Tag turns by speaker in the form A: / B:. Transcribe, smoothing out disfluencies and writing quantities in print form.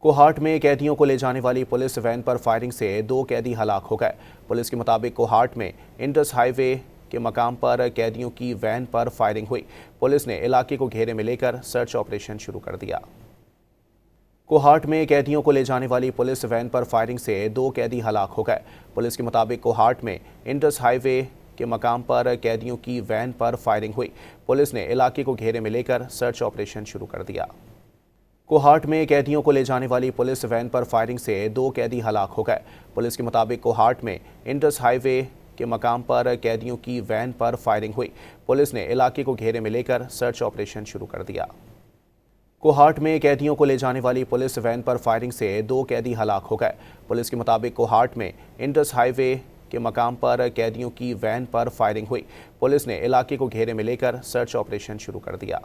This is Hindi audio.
A: कोहाट में कैदियों को ले जाने वाली पुलिस वैन पर फायरिंग से 2 कैदी हलाक हो गए। पुलिस के मुताबिक कोहाट में इंडस हाईवे के मकाम पर कैदियों की वैन पर फायरिंग हुई। पुलिस ने इलाके को घेरे में लेकर सर्च ऑपरेशन शुरू कर दिया। कोहाट में कैदियों को ले जाने वाली पुलिस वैन पर फायरिंग से 2 कैदी हलाक हो गए। पुलिस के मुताबिक कोहाट में इंडस हाईवे के मकाम पर कैदियों की वैन पर फायरिंग हुई। पुलिस ने इलाके को घेरे में लेकर सर्च ऑपरेशन शुरू कर दिया। कोहाट में कैदियों को ले जाने वाली पुलिस वैन पर फायरिंग से 2 कैदी हलाक हो गए। पुलिस के मुताबिक कोहाट में इंडस हाईवे के मकाम पर कैदियों की वैन पर फायरिंग हुई। पुलिस ने इलाके को घेरे में लेकर सर्च ऑपरेशन शुरू कर दिया। कोहाट में कैदियों को ले जाने वाली पुलिस वैन पर फायरिंग से 2 कैदी हलाक हो गए। पुलिस के मुताबिक कोहाट में इंडस हाईवे के मकाम पर कैदियों की वैन पर फायरिंग हुई। पुलिस ने इलाके को घेरे में लेकर सर्च ऑपरेशन शुरू कर दिया।